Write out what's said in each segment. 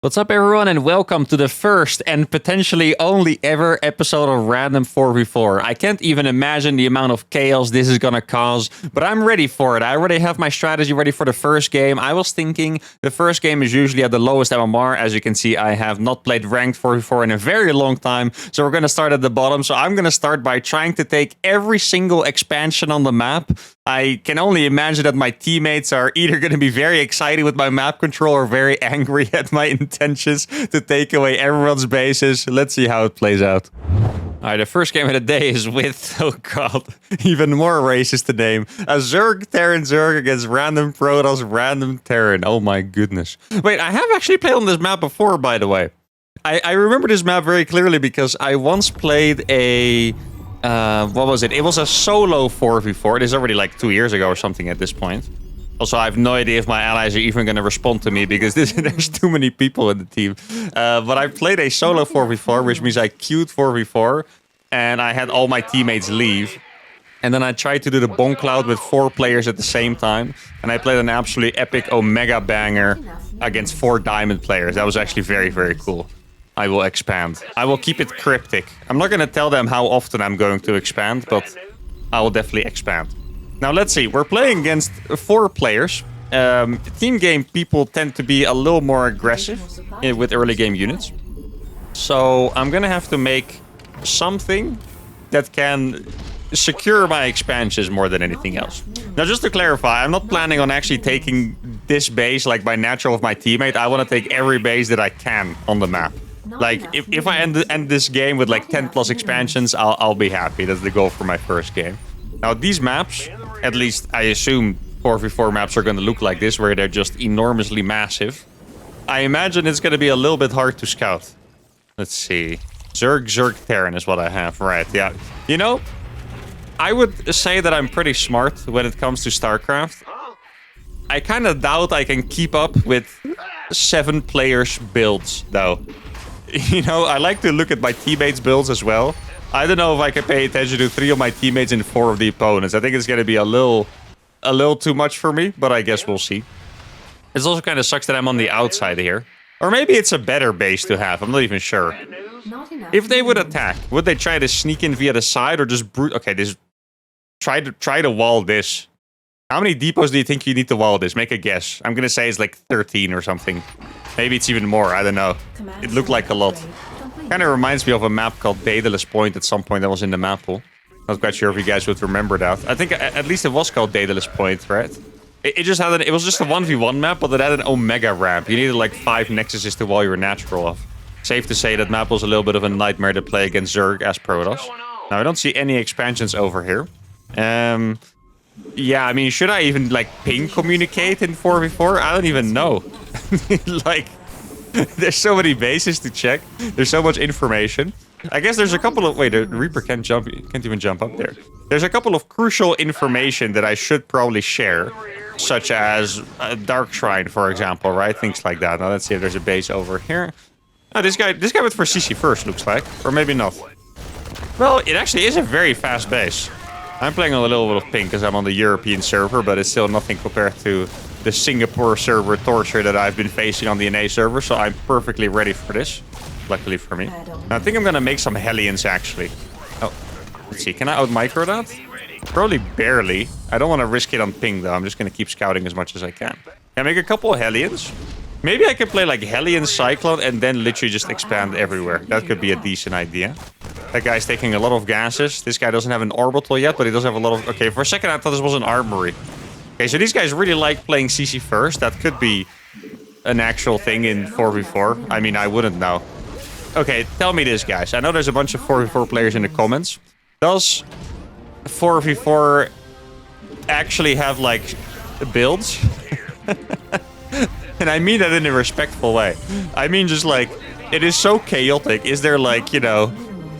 What's up, everyone, and welcome to the first and potentially only ever episode of Random 4v4. I can't even imagine the amount of chaos this is gonna cause, but I'm ready for it. I already have my strategy ready for the first game. I was thinking the first game is usually at the lowest MMR. As you can see, I have not played ranked 4v4 in a very long time, so we're gonna start at the bottom. So I'm gonna start by trying to take every single expansion on the map. I can only imagine that my teammates are either going to be very excited with my map control or very angry at my intentions to take away everyone's bases. Let's see how it plays out. Alright, the first game of the day is with, oh god, even more racist to name. A Zerg Terran Zerg against random Protoss, random Terran. Oh my goodness. Wait, I have actually played on this map before, by the way. I remember this map very clearly because I once played a... what was it? It was a solo 4v4. It is already like 2 years ago or something at this point. Also, I have no idea if my allies are even going to respond to me because there's too many people in the team. But I played a solo 4v4, which means I queued 4v4 and I had all my teammates leave. And then I tried to do the bomb cloud with 4 players at the same time. And I played an absolutely epic Omega banger against 4 diamond players. That was actually very, very cool. I will expand. I will keep it cryptic. I'm not going to tell them how often I'm going to expand, but I will definitely expand. Now, let's see. We're playing against 4 players. Team game people tend to be a little more aggressive with early game units. So I'm going to have to make something that can secure my expansions more than anything else. Now, just to clarify, I'm not planning on actually taking this base like by natural of my teammate. I want to take every base that I can on the map. Like, if I end this game with like 10 plus expansions, I'll be happy. That's the goal for my first game. Now, these maps, at least I assume 4v4 maps are going to look like this, where they're just enormously massive. I imagine it's going to be a little bit hard to scout. Let's see. Zerg Terran is what I have. Right, yeah. You know, I would say that I'm pretty smart when it comes to Starcraft. I kind of doubt I can keep up with 7 players' builds, though. You know, I like to look at my teammates' builds as well. I don't know if I can pay attention to 3 of my teammates and 4 of the opponents. I think it's going to be a little too much for me, but I guess we'll see. It also kind of sucks that I'm on the outside here. Or maybe it's a better base to have. I'm not even sure. If they would attack, would they try to sneak in via the side or just brute? Okay, try to wall this. How many depots do you think you need to wall this? Make a guess. I'm going to say it's like 13 or something. Maybe it's even more. I don't know. It looked like a lot. Kind of reminds me of a map called Daedalus Point at some point that was in the map pool. Not quite sure if you guys would remember that. I think at least it was called Daedalus Point, right? It just had it was just a 1v1 map, but it had an Omega ramp. You needed like 5 nexuses to wall your natural off. Safe to say that map was a little bit of a nightmare to play against Zerg as Protoss. Now, I don't see any expansions over here. Yeah, I mean, should I even, like, ping communicate in 4v4? I don't even know. Like, there's so many bases to check. There's so much information. I guess there's a couple of... Wait, the Reaper can't even jump up there. There's a couple of crucial information that I should probably share, such as a Dark Shrine, for example, right? Things like that. Now, let's see if there's a base over here. Oh, this guy went for CC first, looks like. Or maybe not. Well, it actually is a very fast base. I'm playing on a little bit of ping because I'm on the European server, but it's still nothing compared to the Singapore server torture that I've been facing on the NA server, so I'm perfectly ready for this, luckily for me. Now, I think I'm going to make some Hellions, actually. Oh, let's see. Can I out-micro that? Probably barely. I don't want to risk it on ping, though. I'm just going to keep scouting as much as I can. Can I make a couple of Hellions? Maybe I could play like Hellion Cyclone and then literally just expand everywhere. That could be a decent idea. That guy's taking a lot of gases. This guy doesn't have an orbital yet, but he does have a lot of... Okay, for a second I thought this was an armory. Okay, so these guys really like playing CC first. That could be an actual thing in 4v4. I mean, I wouldn't know. Okay, tell me this, guys. I know there's a bunch of 4v4 players in the comments. Does 4v4 actually have, like, builds? And I mean that in a respectful way. I mean just like, it is so chaotic. Is there like, you know,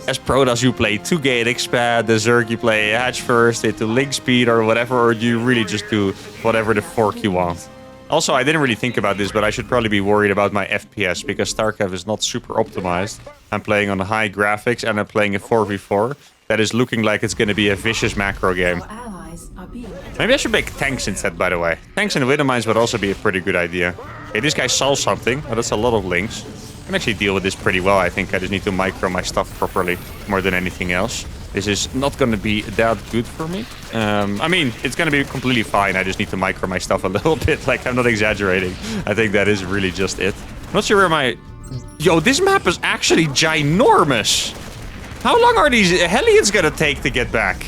as Protoss you play 2-gate expand, the Zerg you play hatch first into link speed or whatever, or do you really just do whatever the fork you want? Also, I didn't really think about this, but I should probably be worried about my FPS because Starcraft is not super optimized. I'm playing on high graphics and I'm playing a 4v4 that is looking like it's going to be a vicious macro game. Maybe Maybe I should make tanks instead, by the way. Tanks and widow mines would also be a pretty good idea. Hey, this guy saw something. Oh, that's a lot of links. I can actually deal with this pretty well, I think. I just need to micro my stuff properly more than anything else. This is not going to be that good for me. I mean, it's going to be completely fine. I just need to micro my stuff a little bit. Like, I'm not exaggerating. I think that is really just it. I'm not sure where my... Yo, this map is actually ginormous. How long are these Hellions going to take to get back?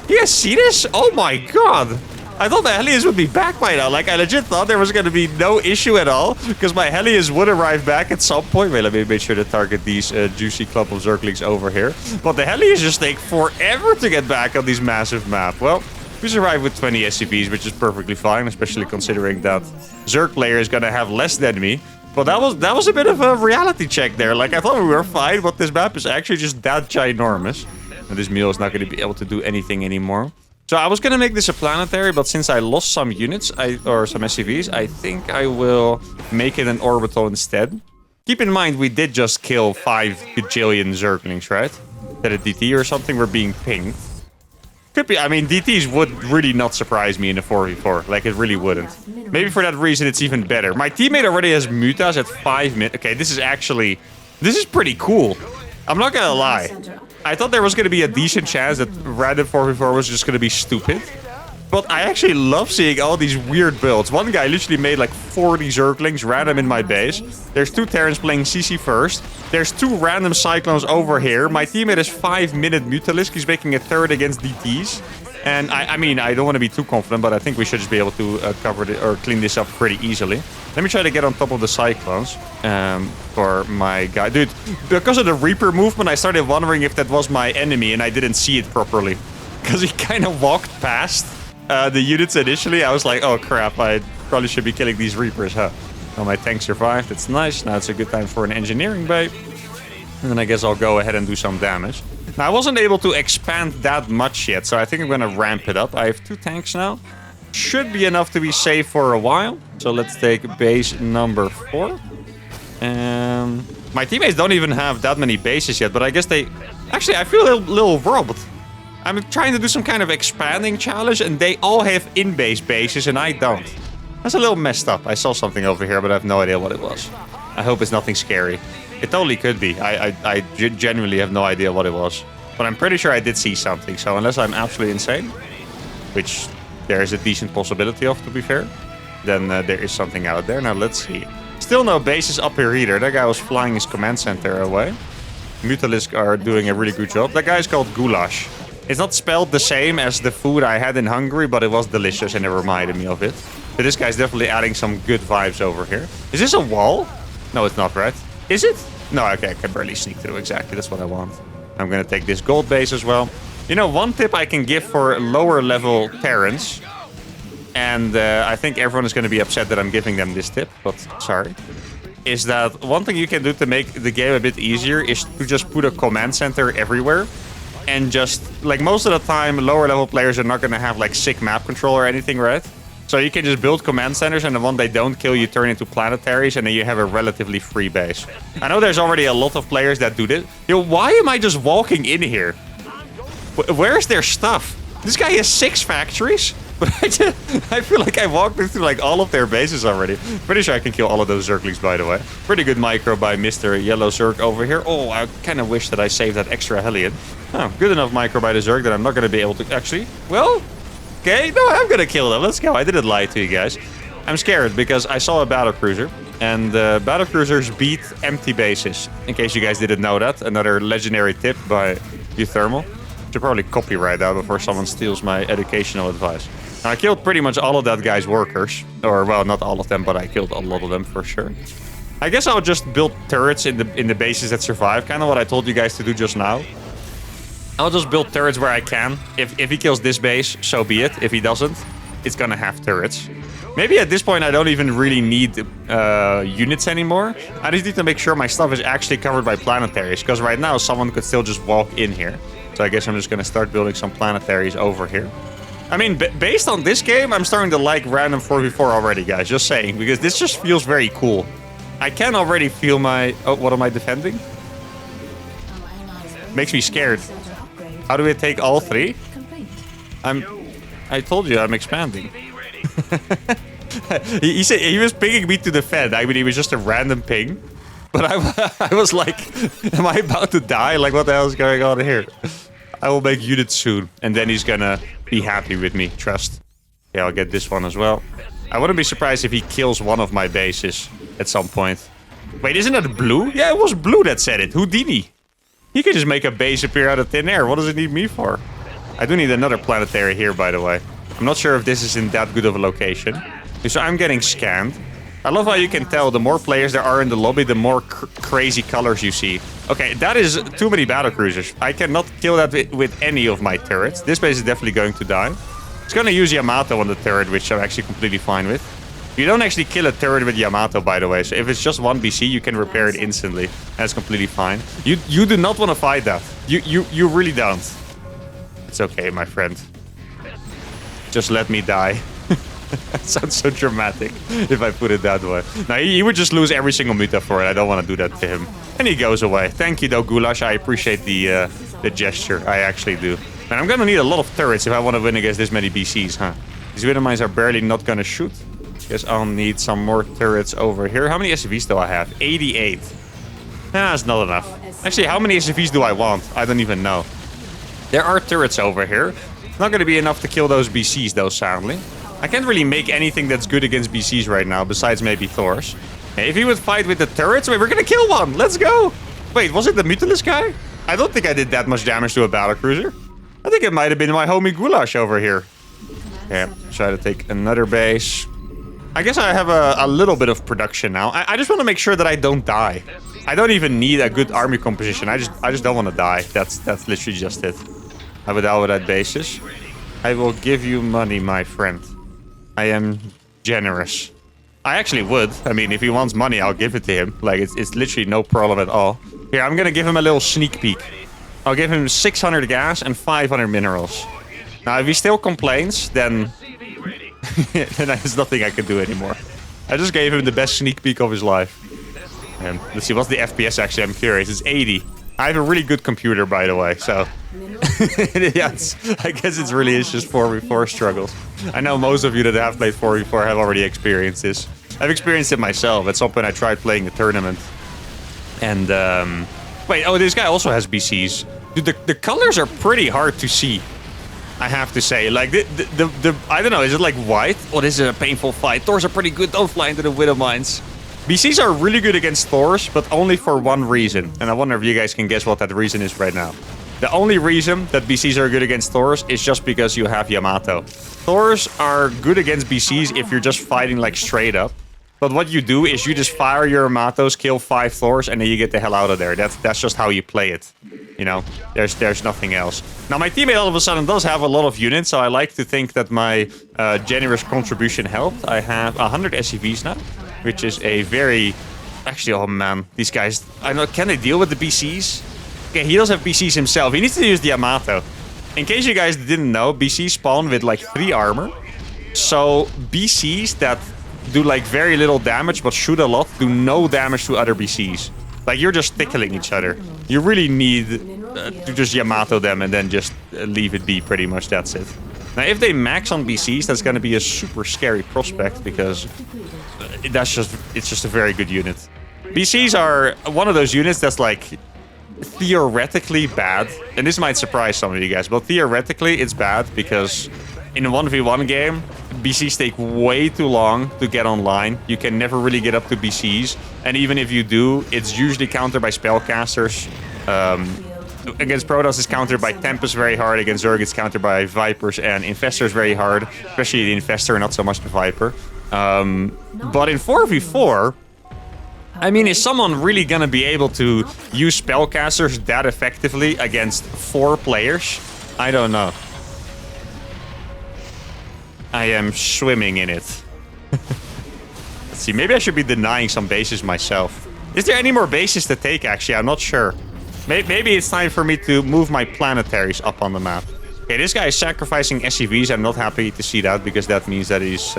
You guys see this? Oh my god. I thought the Hellions would be back by now. Like, I legit thought there was going to be no issue at all. Because my Hellions would arrive back at some point. Wait, let me make sure to target these juicy clump of Zerglings over here. But the Hellions just take forever to get back on this massive map. Well, we survived with 20 SCVs, which is perfectly fine. Especially considering that Zerg player is going to have less than me. But that was a bit of a reality check there. Like, I thought we were fine, but this map is actually just that ginormous. And this meal is not going to be able to do anything anymore. So I was going to make this a planetary, but since I lost some units, or some SCVs, I think I will make it an orbital instead. Keep in mind, we did just kill 5 gajillion Zerglings, right? That a DT or something were being pinged. Could be, I mean, DTs would really not surprise me in a 4v4. Like, it really wouldn't. Maybe for that reason, it's even better. My teammate already has mutas at 5 minutes. Okay, this is pretty cool. I'm not gonna lie. I thought there was going to be a decent chance that random 4v4 was just going to be stupid. But I actually love seeing all these weird builds. One guy literally made like 40 Zerglings random in my base. There's 2 Terrans playing CC first. There's 2 random Cyclones over here. My teammate is 5-minute Mutalisk. He's making a third against DTs. And I mean, I don't want to be too confident, but I think we should just be able to cover it or clean this up pretty easily. Let me try to get on top of the Cyclones for my guy. Dude, because of the Reaper movement, I started wondering if that was my enemy and I didn't see it properly. Because he kind of walked past the units initially. I was like, oh crap, I probably should be killing these Reapers, huh? Well, my tank survived. It's nice. Now it's a good time for an engineering bay. And then I guess I'll go ahead and do some damage. Now, I wasn't able to expand that much yet, so I think I'm going to ramp it up. I have 2 tanks now. Should be enough to be safe for a while. So let's take base number 4. My teammates don't even have that many bases yet, but I guess they... Actually, I feel a little robbed. I'm trying to do some kind of expanding challenge, and they all have in-base bases, and I don't. That's a little messed up. I saw something over here, but I have no idea what it was. I hope it's nothing scary. It totally could be. I genuinely have no idea what it was. But I'm pretty sure I did see something. So unless I'm absolutely insane, which there is a decent possibility of, to be fair, then there is something out there. Now, let's see. Still no bases up here either. That guy was flying his command center away. Mutalisk are doing a really good job. That guy is called Goulash. It's not spelled the same as the food I had in Hungary, but it was delicious and it reminded me of it. So this guy's definitely adding some good vibes over here. Is this a wall? No, it's not, right? Is it? No, okay, I can barely sneak through. Exactly, that's what I want. I'm gonna take this gold base as well. You know, one tip I can give for lower level Terrans, and I think everyone is gonna be upset that I'm giving them this tip, but sorry, is that one thing you can do to make the game a bit easier is to just put a command center everywhere. And just, like, most of the time, lower level players are not gonna have, like, sick map control or anything, right? So you can just build command centers, and the one they don't kill, you turn into planetaries, and then you have a relatively free base. I know there's already a lot of players that do this. Yo, why am I just walking in here? Where's their stuff? This guy has 6 factories, but I feel like I walked through like all of their bases already. Pretty sure I can kill all of those Zerglings, by the way. Pretty good micro by Mr. Yellow Zerg over here. Oh, I kind of wish that I saved that extra Hellion. Oh, good enough micro by the Zerg that I'm not going to be able to actually... Well... Okay, no, I'm gonna kill them. Let's go. I didn't lie to you guys. I'm scared because I saw a battlecruiser, and battlecruisers beat empty bases. In case you guys didn't know that, another legendary tip by uThermal. Should probably copyright that before someone steals my educational advice. Now, I killed pretty much all of that guy's workers, or well, not all of them, but I killed a lot of them for sure. I guess I'll just build turrets in the bases that survive, kind of what I told you guys to do just now. I'll just build turrets where I can. If he kills this base, so be it. If he doesn't, it's gonna have turrets. Maybe at this point I don't even really need units anymore. I just need to make sure my stuff is actually covered by planetaries, because right now someone could still just walk in here. So I guess I'm just gonna start building some planetaries over here. I mean, based on this game, I'm starting to like random 4v4 already, guys. Just saying, because this just feels very cool. I can already feel my... Oh, what am I defending? Makes me scared. How do we take all 3? I told you I'm expanding. he said he was pinging me to defend. I mean, he was just a random ping. But I was like, am I about to die? Like, what the hell is going on here? I will make units soon. And then he's gonna be happy with me. Trust. Yeah, I'll get this one as well. I wouldn't be surprised if he kills one of my bases at some point. Wait, isn't that blue? Yeah, it was blue that said it. Houdini. He could just make a base appear out of thin air. What does it need me for? I do need another planetary here, by the way. I'm not sure if this is in that good of a location. So I'm getting scanned. I love how you can tell the more players there are in the lobby, the more crazy colors you see. Okay, that is too many battlecruisers. I cannot kill that with any of my turrets. This base is definitely going to die. It's going to use Yamato on the turret, which I'm actually completely fine with. You don't actually kill a turret with Yamato, by the way. So if it's just one BC, you can repair it instantly. That's completely fine. You do not want to fight that. You really don't. It's okay, my friend. Just let me die. That sounds so dramatic if I put it that way. Now, he would just lose every single muta for it. I don't want to do that to him. And he goes away. Thank you, though, Goulash. I appreciate the gesture. I actually do. And I'm going to need a lot of turrets if I want to win against this many BCs, huh? These Widow Mines are barely not going to shoot. Guess I'll need some more turrets over here. How many SCVs do I have? 88. Nah, that's not enough. Actually, how many SCVs do I want? I don't even know. There are turrets over here. Not going to be enough to kill those BCs, though, sadly. I can't really make anything that's good against BCs right now, besides maybe Thors. Hey, if he would fight with the turrets, wait, we're gonna kill one! Let's go! Wait, was it the Mutilus guy? I don't think I did that much damage to a battlecruiser. I think it might have been my homie Goulash over here. Yeah, try to take another base. I guess I have a little bit of production now. I just want to make sure that I don't die. I don't even need a good army composition. I just don't want to die. That's literally just it. I would out with that basis. I will give you money, my friend. I am generous. I actually would. I mean, if he wants money, I'll give it to him. Like, it's literally no problem at all. Here, I'm gonna give him a little sneak peek. I'll give him 600 gas and 500 minerals. Now, if he still complains, then... then there's nothing I can do anymore. I just gave him the best sneak peek of his life. And let's see, what's the FPS actually? I'm curious. It's 80. I have a really good computer, by the way, so... yes, I guess it really is just 4v4 struggles. I know most of you that have played 4v4 have already experienced this. I've experienced it myself. At some point I tried playing the tournament. And, wait, oh, this guy also has BCs. Dude, the colors are pretty hard to see, I have to say. Like, I don't know, is it like white? Or is it a painful fight? Thors are pretty good, don't fly into the Widow Mines. BCs are really good against Thors, but only for one reason. And I wonder if you guys can guess what that reason is right now. The only reason that BCs are good against Thors is just because you have Yamato. Thors are good against BCs if you're just fighting like straight up. But what you do is you just fire your Yamatos, kill 5 Thors, and then you get the hell out of there. That's just how you play it. You know, there's nothing else. Now, my teammate all of a sudden does have a lot of units, so I like to think that my generous contribution helped. I have 100 SCVs now, which is a very... Actually, oh man, these guys... I know, can they deal with the BCs? Okay, he does have BCs himself. He needs to use the Yamato. In case you guys didn't know, BCs spawn with like 3 armor. So BCs that do like very little damage but shoot a lot do no damage to other BCs. Like, you're just tickling each other. You really need to just Yamato them and then just leave it be, pretty much. That's it. Now, if they max on BCs, that's going to be a super scary prospect because it's just a very good unit. BCs are one of those units that's like theoretically bad, and this might surprise some of you guys, but theoretically it's bad because in a 1v1 game, BCs take way too long to get online. You can never really get up to BCs, and even if you do, it's usually countered by spellcasters. Against Protoss, it's countered by Tempest very hard. Against Zerg, it's countered by Vipers and Infestors very hard, especially the Infestor, not so much the Viper. But in 4v4, I mean, is someone really gonna be able to use spellcasters that effectively against 4 players? I don't know. I am swimming in it. Let's see, maybe I should be denying some bases myself. Is there any more bases to take, actually? I'm not sure. Maybe it's time for me to move my planetaries up on the map. Okay, this guy is sacrificing SCVs. I'm not happy to see that because that means that he's...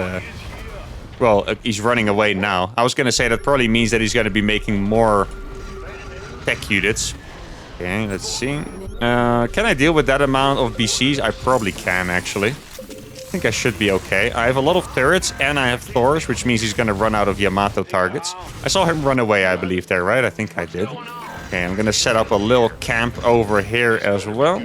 well, he's running away now. I was going to say that probably means that he's going to be making more tech units. Okay, let's see. Can I deal with that amount of BCs? I probably can, actually. think I should be okay. I have a lot of turrets and I have Thors, which means he's going to run out of Yamato targets. I saw him run away, I believe, there, right? I think I did. Okay, I'm going to set up a little camp over here as well.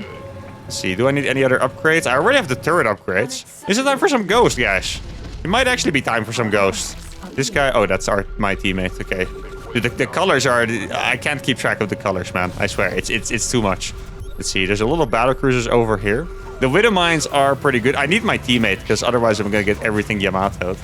Let's see, do I need any other upgrades? I already have the turret upgrades. Is it time for some ghosts, guys? It might actually be time for some ghosts. This guy... Oh, that's my teammate. Okay. Dude, the colors are... I can't keep track of the colors, man. I swear. It's too much. Let's see. There's a little battle cruisers over here. The Widow Mines are pretty good. I need my teammate, because otherwise I'm going to get everything Yamato'd.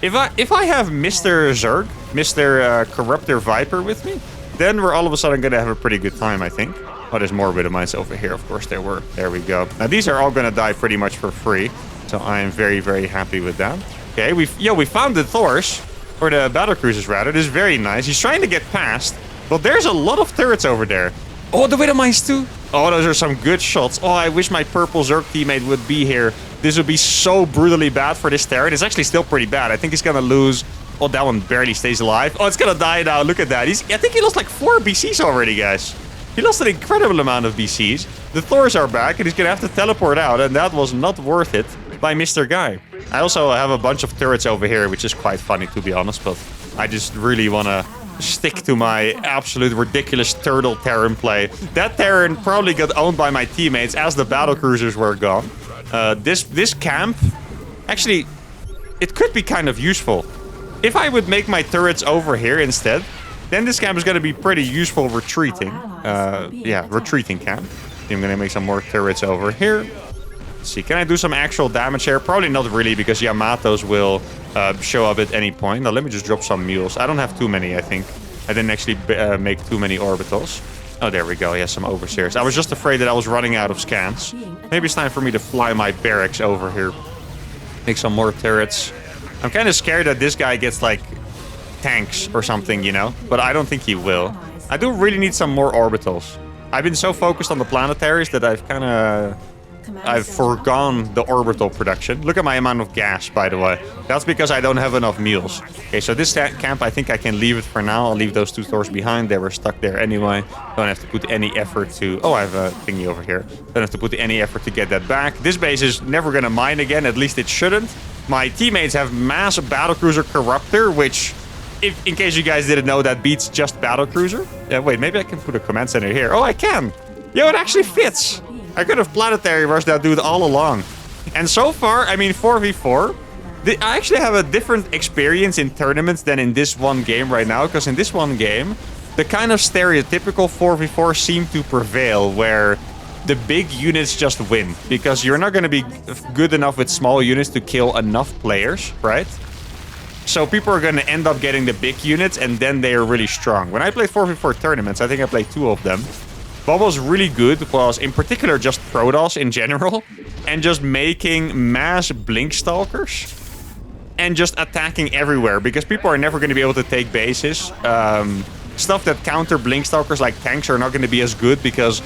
If I have Mr. Zerg, Mr. Corruptor Viper with me, then we're all of a sudden going to have a pretty good time, I think. Oh, there's more Widow Mines over here. Of course there were. There we go. Now, these are all going to die pretty much for free. So I am very, very happy with that. Okay, we found the Thors. Or the battle cruisers, rather. This is very nice. He's trying to get past. But there's a lot of turrets over there. Oh, the Widow Mines too. Oh, those are some good shots. Oh, I wish my purple Zerg teammate would be here. This would be so brutally bad for this turret. It's actually still pretty bad. I think he's going to lose... Oh, that one barely stays alive. Oh, it's going to die now. Look at that. I think he lost like 4 BCs already, guys. He lost an incredible amount of BCs. The Thors are back, and he's going to have to teleport out, and that was not worth it by Mr. Guy. I also have a bunch of turrets over here, which is quite funny, to be honest, but I just really want to stick to my absolute ridiculous turtle Terran play. That Terran probably got owned by my teammates as the battle cruisers were gone. This camp, actually, it could be kind of useful. If I would make my turrets over here instead, then this camp is going to be pretty useful retreating. Yeah, retreating camp. I'm going to make some more turrets over here. Let's see, can I do some actual damage here? Probably not really, because Yamatos will show up at any point. Now, let me just drop some mules. I don't have too many, I think. I didn't actually make too many orbitals. Oh, there we go. He has some overseers. I was just afraid that I was running out of scans. Maybe it's time for me to fly my barracks over here. Make some more turrets. I'm kind of scared that this guy gets, like, tanks or something, you know? But I don't think he will. I do really need some more orbitals. I've been so focused on the planetaries that I've forgone the orbital production. Look at my amount of gas, by the way. That's because I don't have enough mules. Okay, so this camp, I think I can leave it for now. I'll leave those 2 Thors behind. They were stuck there anyway. Don't have to put any effort to... Oh, I have a thingy over here. Don't have to put any effort to get that back. This base is never going to mine again. At least it shouldn't. My teammates have mass battlecruiser Corruptor, which... in case you guys didn't know, that beats just battlecruiser. Yeah, wait, maybe I can put a command center here. Oh, I can. Yo, it actually fits. I could have planetary rushed that dude all along. And so far, I mean, 4v4, I actually have a different experience in tournaments than in this one game right now. Because in this one game, the kind of stereotypical 4v4 seemed to prevail, where the big units just win. Because you're not going to be good enough with small units to kill enough players, right? So people are going to end up getting the big units, and then they are really strong. When I played 4v4 tournaments, I think I played 2 of them. What was really good was, in particular, just Protoss in general. And just making mass Blink Stalkers. And just attacking everywhere. Because people are never going to be able to take bases. Stuff that counter Blink Stalkers, like tanks, are not going to be as good. Because...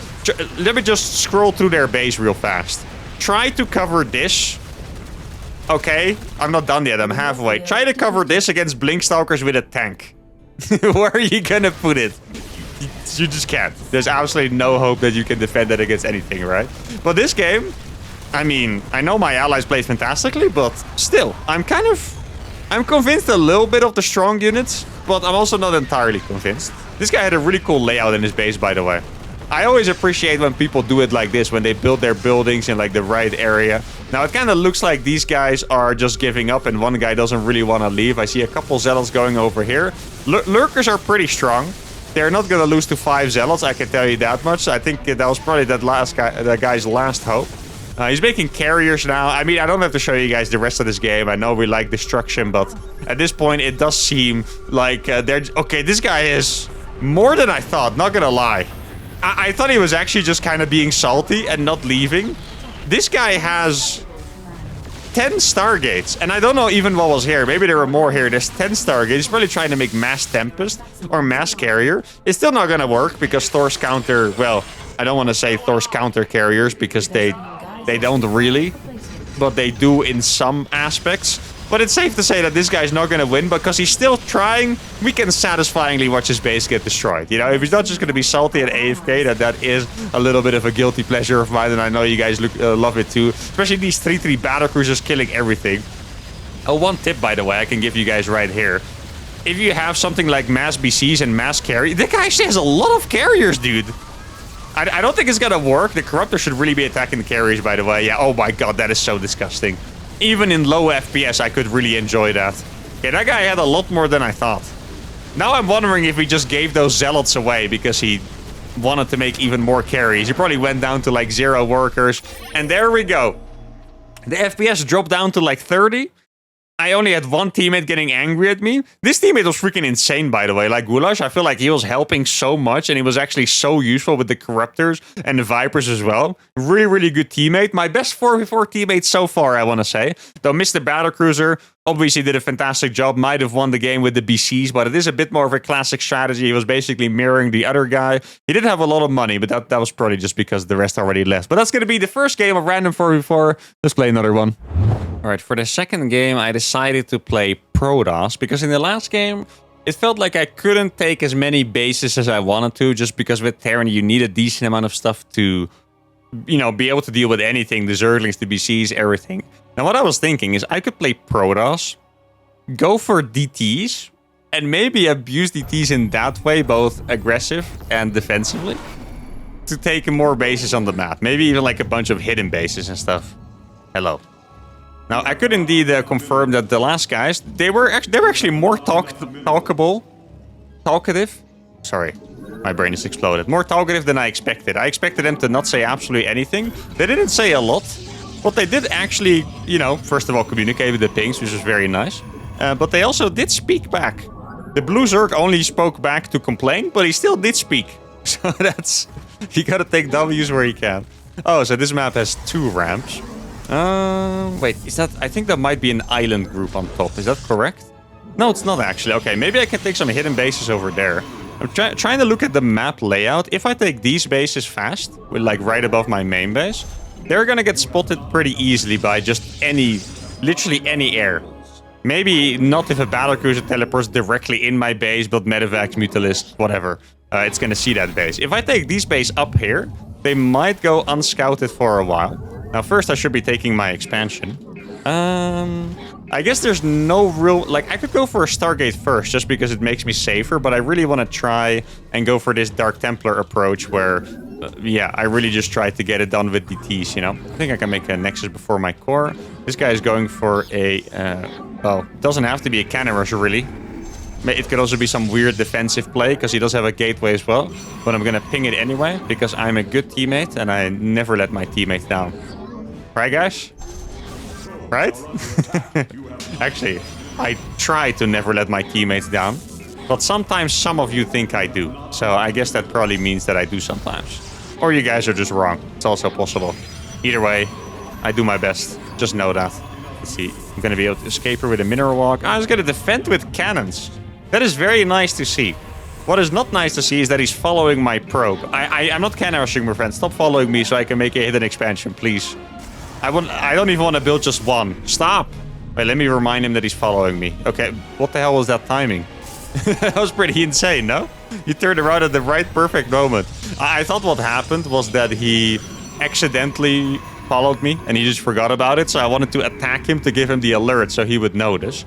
Let me just scroll through their base real fast. Try to cover this. Okay, I'm not done yet. I'm halfway. Try to cover this against Blink Stalkers with a tank. Where are you going to put it? You just can't. There's absolutely no hope that you can defend that against anything, right? But this game, I mean, I know my allies play fantastically, but still, I'm convinced a little bit of the strong units, but I'm also not entirely convinced. This guy had a really cool layout in his base, by the way. I always appreciate when people do it like this, when they build their buildings in like the right area. Now, it kind of looks like these guys are just giving up and one guy doesn't really want to leave. I see a couple Zealots going over here. Lurkers are pretty strong. They're not going to lose to 5 Zealots, I can tell you that much. I think that was probably that guy's last hope. He's making carriers now. I mean, I don't have to show you guys the rest of this game. I know we like destruction, but at this point, it does seem like they're... Okay, this guy is more than I thought, not going to lie. I thought he was actually just kind of being salty and not leaving. This guy has 10 Stargates. And I don't know even what was here. Maybe there were more here. There's 10 Stargates. He's probably trying to make Mass Tempest or Mass Carrier. It's still not going to work because Thor's counter... Well, I don't want to say Thor's counter carriers because they don't really. But they do in some aspects. But it's safe to say that this guy's not going to win because he's still trying. We can satisfyingly watch his base get destroyed. You know, if he's not just going to be salty at AFK, that is a little bit of a guilty pleasure of mine, and I know you guys love it too. Especially these 3-3 battlecruisers killing everything. Oh, one tip, by the way, I can give you guys right here. If you have something like mass BCs and mass carry, the guy actually has a lot of carriers, dude. I don't think it's going to work. The Corruptor should really be attacking the carriers, by the way. Yeah, oh my god, that is so disgusting. Even in low FPS, I could really enjoy that. Yeah, that guy had a lot more than I thought. Now I'm wondering if he just gave those zealots away because he wanted to make even more carries. He probably went down to like 0 workers. And there we go. The FPS dropped down to like 30. I only had one teammate getting angry at me. This teammate was freaking insane, by the way. Like Goulash, I feel like he was helping so much, and he was actually so useful with the Corruptors and the Vipers as well. Really, really good teammate. My best 4v4 teammate so far, I want to say. Though Mr. Battlecruiser obviously did a fantastic job. Might have won the game with the BCs, but it is a bit more of a classic strategy. He was basically mirroring the other guy. He did have a lot of money, but that was probably just because the rest already left. But that's going to be the first game of random 4v4. Let's play another one. All right, for the second game, I decided to play Protoss because in the last game, it felt like I couldn't take as many bases as I wanted to, just because with Terran, you need a decent amount of stuff to, you know, be able to deal with anything, the Zerglings, the BCs, everything. Now, what I was thinking is I could play Protoss, go for DTs, and maybe abuse DTs in that way, both aggressive and defensively, to take more bases on the map. Maybe even like a bunch of hidden bases and stuff. Hello. Now, I could indeed confirm that the last guys, they were actually more talkative. Sorry, my brain is exploded. More talkative than I expected. I expected them to not say absolutely anything. They didn't say a lot, but they did actually, you know, first of all, communicate with the pings, which was very nice. But they also did speak back. The Blue Zerg only spoke back to complain, but he still did speak. So that's, you gotta take W's where you can. Oh, so this map has 2 ramps. Wait, is that... I think that might be an island group on top. Is that correct? No, it's not actually. Okay, maybe I can take some hidden bases over there. I'm trying to look at the map layout. If I take these bases fast, with like right above my main base, they're gonna get spotted pretty easily by just any... literally any air. Maybe not if a battlecruiser teleports directly in my base, but Medivacs, Mutalist, whatever. It's gonna see that base. If I take these bases up here, they might go unscouted for a while. Now, first, I should be taking my expansion. I guess there's no real... Like, I could go for a Stargate first, just because it makes me safer, but I really want to try and go for this Dark Templar approach where, yeah, I really just try to get it done with DTs, you know? I think I can make a Nexus before my core. This guy is going for a... well, it doesn't have to be a cannon rusher, really. It could also be some weird defensive play, because he does have a gateway as well. But I'm going to ping it anyway, because I'm a good teammate, and I never let my teammates down. Right, guys? Right? Actually, I try to never let my teammates down. But sometimes some of you think I do. So I guess that probably means that I do sometimes. Or you guys are just wrong. It's also possible. Either way, I do my best. Just know that. Let's see. I'm going to be able to escape her with a mineral walk. I was going to defend with cannons. That is very nice to see. What is not nice to see is that he's following my probe. I'm not cannon rushing, my friend. Stop following me so I can make a hidden expansion, please. I don't even want to build just one. Stop! Wait, let me remind him that he's following me. Okay, what the hell was that timing? That was pretty insane, no? You turned around at the right perfect moment. I thought what happened was that he accidentally followed me and he just forgot about it. So I wanted to attack him to give him the alert so he would notice.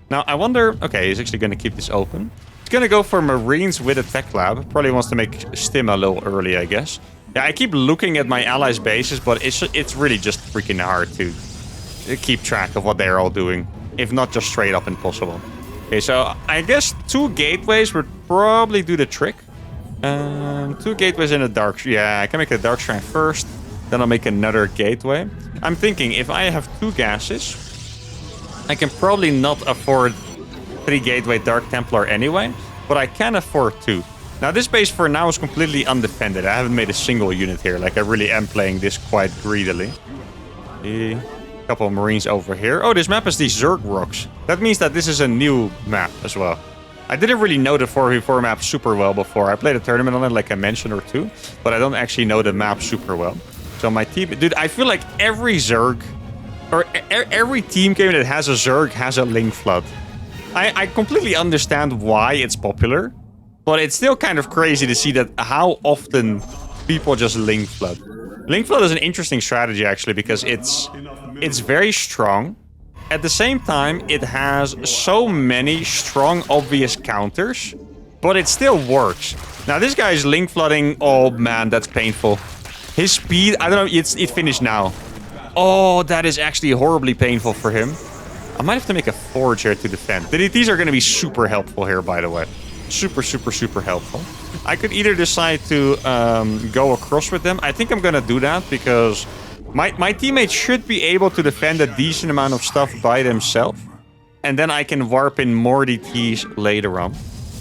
Now, I wonder... Okay, he's actually going to keep this open. He's going to go for Marines with a tech lab. Probably wants to make Stim a little early, I guess. Yeah, I keep looking at my allies' bases, but it's really just freaking hard to keep track of what they're all doing. If not just straight up impossible. Okay, so I guess 2 gateways would probably do the trick. 2 gateways in a dark... Yeah, I can make a dark shrine first. Then I'll make another gateway. I'm thinking, if I have 2 gases, I can probably not afford 3 gateway Dark Templar anyway. But I can afford 2. Now, this base for now is completely undefended. I haven't made a single unit here. Like, I really am playing this quite greedily. A couple of Marines over here. Oh, this map has these Zerg rocks. That means that this is a new map as well. I didn't really know the 4v4 map super well before. I played a tournament on it, like I mentioned, or 2. But I don't actually know the map super well. So my team... Dude, I feel like every Zerg or every team game that has a Zerg has a Link Flood. I completely understand why it's popular, but it's still kind of crazy to see that how often people just Link Flood. Link Flood is an interesting strategy, actually, because it's very strong. At the same time, it has so many strong, obvious counters, but it still works. Now, this guy is Link Flooding. Oh, man, that's painful. His speed, I don't know, it finished now. Oh, that is actually horribly painful for him. I might have to make a forge here to defend. The DTs are going to be super helpful here, by the way. Super, super, super helpful. I could either decide to go across with them. I think I'm going to do that because my teammates should be able to defend a decent amount of stuff by themselves. And then I can warp in more DTs later on.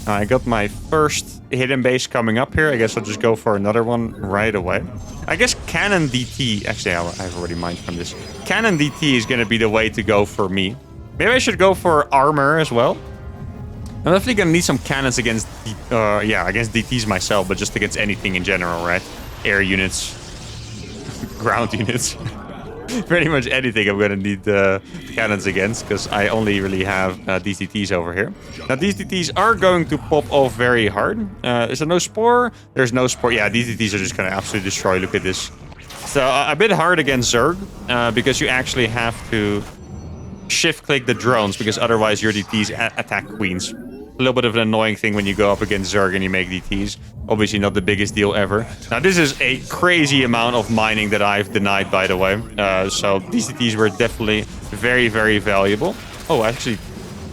I got my first hidden base coming up here. I guess I'll just go for another one right away. I guess Cannon DT... Actually, I've already mined from this. Cannon DT is going to be the way to go for me. Maybe I should go for armor as well. I'm definitely going to need some cannons against... against DTs myself, but just against anything in general, right? Air units. Ground units. Pretty much anything I'm going to need cannons against, because I only really have DTs over here. Now, these DTs are going to pop off very hard. Is there no spore? There's no spore. Yeah, these DTs are just going to absolutely destroy. Look at this. So, a bit hard against Zerg, because you actually have to shift-click the drones, because otherwise your DTs attack queens. A little bit of an annoying thing when you go up against Zerg and you make DTs. Obviously not the biggest deal ever. Now this is a crazy amount of mining that I've denied, by the way. So these DTs were definitely very, very valuable. Oh, actually,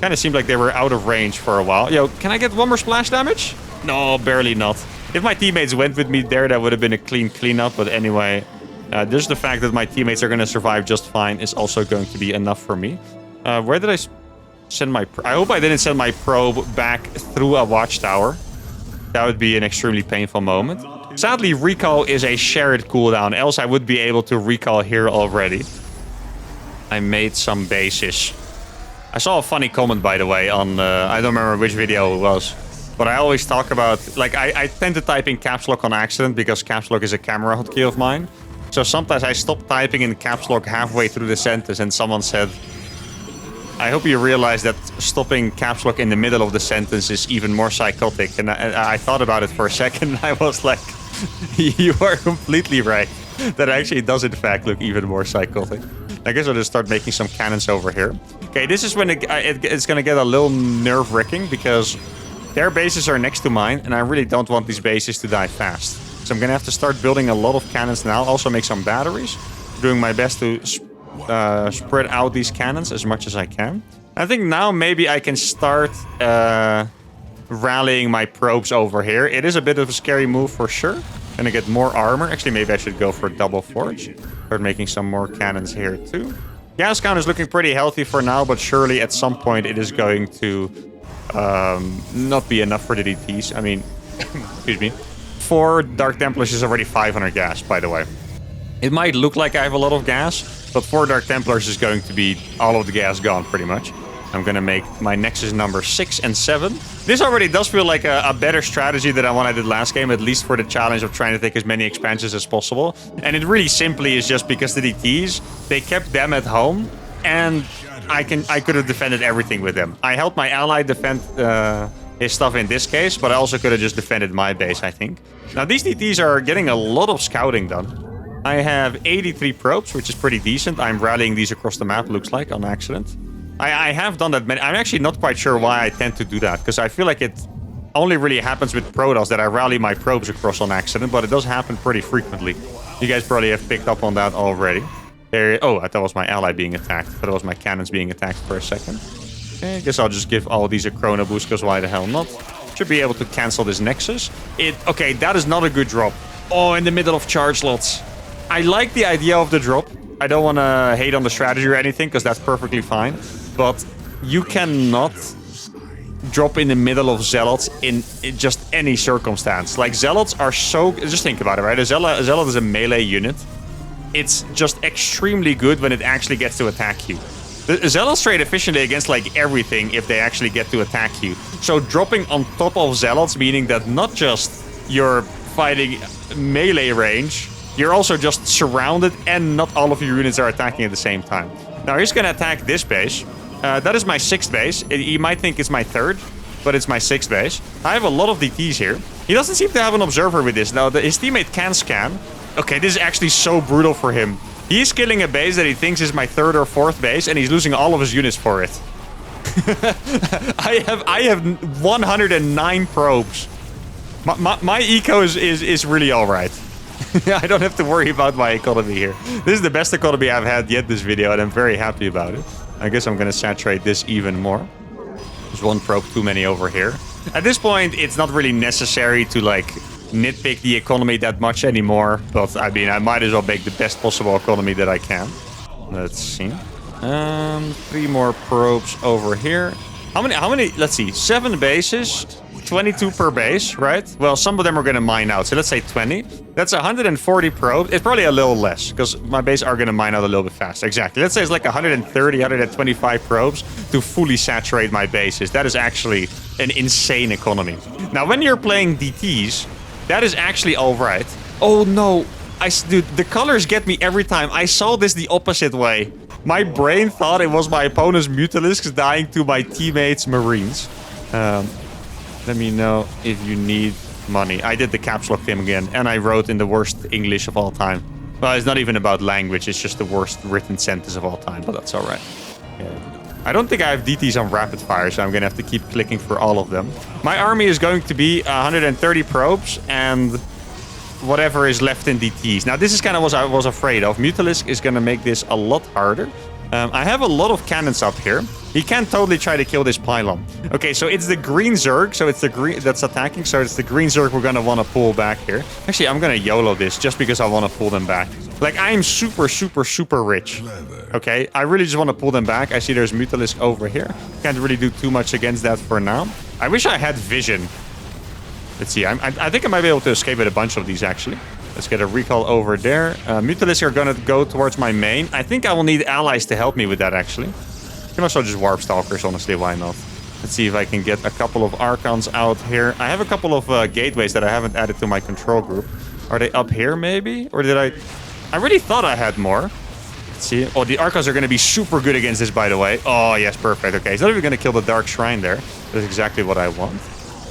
kind of seemed like they were out of range for a while. Yo, can I get one more splash damage? No, barely not. If my teammates went with me there, that would have been a clean cleanup. But anyway, just the fact that my teammates are going to survive just fine is also going to be enough for me. Where did I... send my... I hope I didn't send my probe back through a watchtower. That would be an extremely painful moment. Sadly, recall is a shared cooldown, else I would be able to recall here already. I made some bases. I saw a funny comment, by the way, on... I don't remember which video it was. But I always talk about... Like, I tend to type in caps lock on accident, because caps lock is a camera hotkey of mine. So sometimes I stop typing in caps lock halfway through the sentence, and someone said... I hope you realize that stopping caps lock in the middle of the sentence is even more psychotic. And I thought about it for a second. I was like, you are completely right. That actually does, in fact, look even more psychotic. I guess I'll just start making some cannons over here. Okay, this is when it's going to get a little nerve-wracking, because their bases are next to mine, and I really don't want these bases to die fast. So I'm going to have to start building a lot of cannons now. Also make some batteries. Doing my best to... spread out these cannons as much as I can. I think now maybe I can start rallying my probes over here. It is a bit of a scary move for sure. Gonna get more armor. Actually, maybe I should go for double forge. Start making some more cannons here too. Gas count is looking pretty healthy for now, but surely at some point it is going to not be enough for the DTs. I mean, excuse me. 4 Dark Templars is already 500 gas, by the way. It might look like I have a lot of gas, but 4 Dark Templars is going to be all of the gas gone, pretty much. I'm going to make my Nexus number 6 and 7. This already does feel like a better strategy than the one I did last game, at least for the challenge of trying to take as many expansions as possible. And it really simply is just because the DTs, they kept them at home, and I could have defended everything with them. I helped my ally defend his stuff in this case, but I also could have just defended my base, I think. Now, these DTs are getting a lot of scouting done. I have 83 probes, which is pretty decent. I'm rallying these across the map, looks like, on accident. I have done that many... I'm actually not quite sure why I tend to do that, because I feel like it only really happens with Protoss that I rally my probes across on accident, but it does happen pretty frequently. You guys probably have picked up on that already. Oh, I thought it was my ally being attacked. I thought it was my cannons being attacked for a second. Okay, I guess I'll just give all these a chrono boost, because why the hell not? Should be able to cancel this Nexus. Okay, that is not a good drop. Oh, in the middle of charge slots. I like the idea of the drop. I don't want to hate on the strategy or anything, because that's perfectly fine. But you cannot drop in the middle of Zealots in just any circumstance. Like, Zealots are so... Just think about it, right? A Zealot is a melee unit. It's just extremely good when it actually gets to attack you. The Zealots trade efficiently against, like, everything if they actually get to attack you. So dropping on top of Zealots, meaning that not just you're fighting melee range, you're also just surrounded and not all of your units are attacking at the same time. Now he's going to attack this base. That is my 6th base. You might think it's my 3rd, but it's my 6th base. I have a lot of DTs here. He doesn't seem to have an observer with this. Now, his teammate can scan. Okay, this is actually so brutal for him. He's killing a base that he thinks is my 3rd or 4th base, and he's losing all of his units for it. I have 109 probes. My eco is really all right. I don't have to worry about my economy here. This is the best economy I've had yet this video, and I'm very happy about it. I guess I'm going to saturate this even more. There's 1 probe too many over here. At this point, it's not really necessary to, like, nitpick the economy that much anymore. But, I mean, I might as well make the best possible economy that I can. Let's see. 3 more probes over here. How many? Let's see. 7 bases. 22 per base, right? Well, some of them are going to mine out. So let's say 20. That's 140 probes. It's probably a little less because my base are going to mine out a little bit faster. Exactly. Let's say it's like 130, 125 probes to fully saturate my bases. That is actually an insane economy. Now, when you're playing DTs, that is actually all right. Oh, no. Dude, the colors get me every time. I saw this the opposite way. My brain thought it was my opponent's Mutalisks dying to my teammates' Marines. Let me know if you need money. I did the caps lock thing again, and I wrote in the worst English of all time. Well, it's not even about language, it's just the worst written sentence of all time, but that's all right. Yeah. I don't think I have DTs on rapid fire, so I'm going to have to keep clicking for all of them. My army is going to be 130 probes and whatever is left in DTs. Now, this is kind of what I was afraid of. Mutalisk is going to make this a lot harder. I have a lot of cannons up here. He can totally try to kill this pylon. Okay, so it's the green Zerg. So it's the green that's attacking. So it's the green Zerg we're going to want to pull back here. Actually, I'm going to YOLO this just because I want to pull them back. Like, I am super, super, super rich. Okay, I really just want to pull them back. I see there's Mutalisk over here. Can't really do too much against that for now. I wish I had vision. Let's see. I think I might be able to escape with a bunch of these, actually. Let's get a recall over there. Mutalisks are going to go towards my main. I think I will need allies to help me with that, actually. I can also just warp stalkers, honestly. Why not? Let's see if I can get a couple of Archons out here. I have a couple of gateways that I haven't added to my control group. Are they up here, maybe? Or did I... I really thought I had more. Let's see. Oh, the Archons are going to be super good against this, by the way. Oh, yes, perfect. Okay, he's not even going to kill the Dark Shrine there. That's exactly what I want.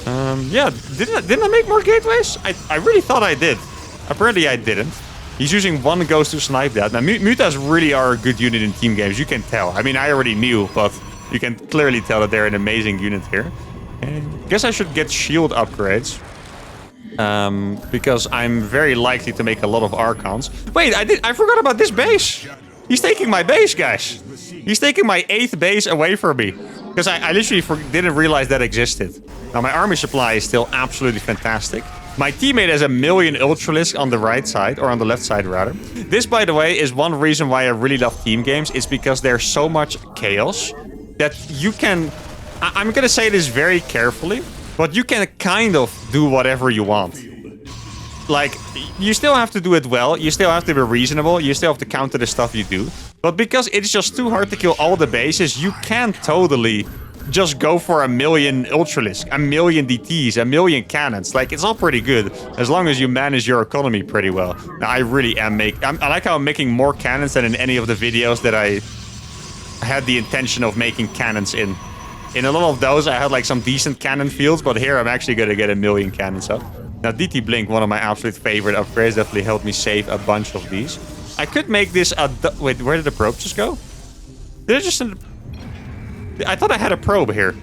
Yeah, didn't I make more gateways? I really thought I did. Apparently I didn't. He's using 1 ghost to snipe that. Now, Mutas really are a good unit in team games. You can tell. I mean, I already knew, but you can clearly tell that they're an amazing unit here. And I guess I should get shield upgrades. Because I'm very likely to make a lot of Archons. Wait, I forgot about this base. He's taking my base, guys. He's taking my 8th base away from me. Because I literally didn't realize that existed. Now, my army supply is still absolutely fantastic. My teammate has 1 million Ultralisk on the right side, or on the left side, rather. This, by the way, is one reason why I really love team games. It's because there's so much chaos that you can... I'm going to say this very carefully, but you can kind of do whatever you want. Like, you still have to do it well. You still have to be reasonable. You still have to counter the stuff you do. But because it's just too hard to kill all the bases, you can totally just go for 1 million Ultralisk, 1 million DTs, 1 million cannons. Like, it's all pretty good as long as you manage your economy pretty well. Now, I really am I like how I'm making more cannons than in any of the videos that I had the intention of making cannons in. In a lot of those, I had like some decent cannon fields, but here I'm actually going to get 1 million cannons up. Now, DT Blink, one of my absolute favorite upgrades, definitely helped me save a bunch of these. I could make this a... Wait, where did the probe just go? Did it just... I thought I had a probe here.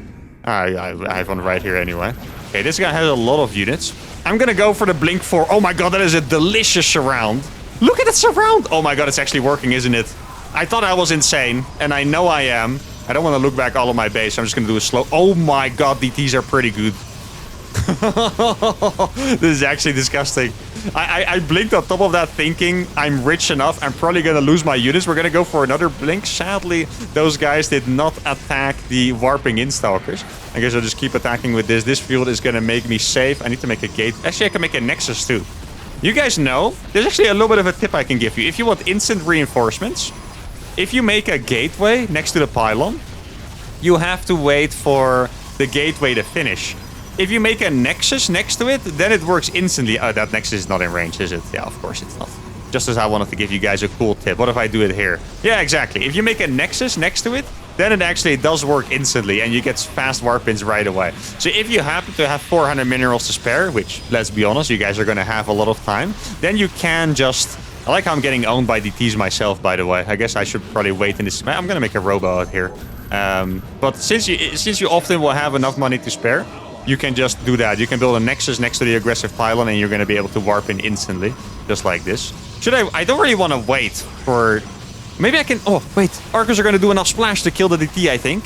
I have one right here anyway. Okay, this guy has a lot of units. I'm gonna go for the Blink 4. Oh my god, that is a delicious surround. Look at that surround. Oh my god, it's actually working, isn't it? I thought I was insane, and I know I am. I don't want to look back all of my base. I'm just gonna do a slow... Oh my god, DTs are pretty good. This is actually disgusting. I blinked on top of that thinking I'm rich enough. I'm probably going to lose my units. We're going to go for another blink. Sadly, those guys did not attack the warping in stalkers. I guess I'll just keep attacking with this. This field is going to make me safe. I need to make a gate. Actually, I can make a nexus too. You guys know, there's actually a little bit of a tip I can give you. If you want instant reinforcements, if you make a gateway next to the pylon, you have to wait for the gateway to finish. If you make a nexus next to it, then it works instantly. Oh, that nexus is not in range, is it? Yeah, of course it's not. Just as I wanted to give you guys a cool tip. What if I do it here? Yeah, exactly. If you make a nexus next to it, then it actually does work instantly and you get fast warp-ins right away. So if you happen to have 400 minerals to spare, which, let's be honest, you guys are going to have a lot of time, then you can just... I like how I'm getting owned by DTs myself, by the way. I guess I should probably wait in this... I'm going to make a robo out here. But since you often will have enough money to spare, you can just do that. You can build a nexus next to the aggressive pylon and you're going to be able to warp in instantly, just like this. I don't really want to wait for... Maybe I can... Oh, wait. Archers are going to do enough splash to kill the DT, I think.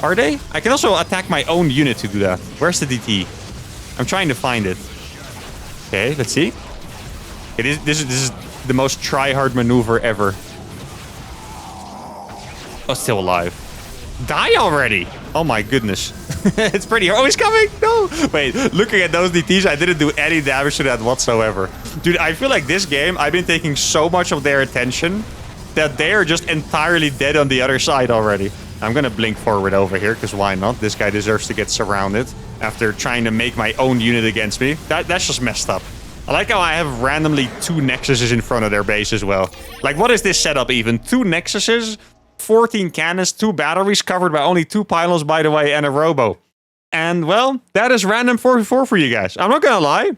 Are they? I can also attack my own unit to do that. Where's the DT? I'm trying to find it. Okay, let's see. This is the most try-hard maneuver ever. Oh, still alive. Die already! Oh my goodness. It's pretty hard. Oh, he's coming! No! Wait, looking at those DTs, I didn't do any damage to that whatsoever. Dude, I feel like this game, I've been taking so much of their attention that they are just entirely dead on the other side already. I'm gonna blink forward over here, because why not? This guy deserves to get surrounded after trying to make my own unit against me. That's just messed up. I like how I have randomly 2 nexuses in front of their base as well. Like, what is this setup even? 2 nexuses, 14 cannons, 2 batteries covered by only 2 pylons, by the way, and a robo. And, well, that is random 4v4 for you guys. I'm not gonna lie.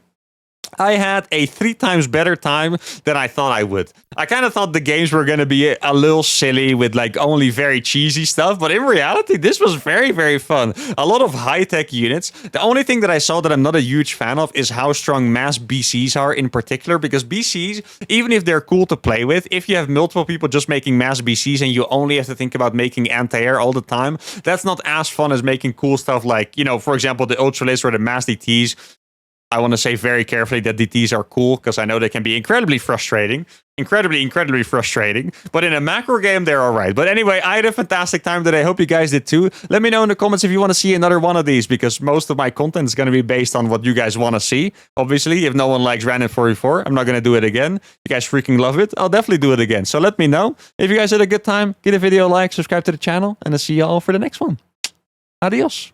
I had a 3 times better time than I thought I would. I kind of thought the games were going to be a little silly with like only very cheesy stuff, but in reality, this was very, very fun. A lot of high-tech units. The only thing that I saw that I'm not a huge fan of is how strong mass BCs are in particular, because BCs, even if they're cool to play with, if you have multiple people just making mass BCs and you only have to think about making anti-air all the time, that's not as fun as making cool stuff like, you know, for example, the Ultralists or the mass DTs. I want to say very carefully that DTs are cool, because I know they can be incredibly frustrating. Incredibly frustrating. But in a macro game, they're all right. But anyway, I had a fantastic time today. I hope you guys did too. Let me know in the comments if you want to see another one of these, because most of my content is going to be based on what you guys want to see. Obviously, if no one likes Random 4v4, I'm not going to do it again. If you guys freaking love it, I'll definitely do it again. So let me know. If you guys had a good time, give the video a like, subscribe to the channel, and I'll see you all for the next one. Adios.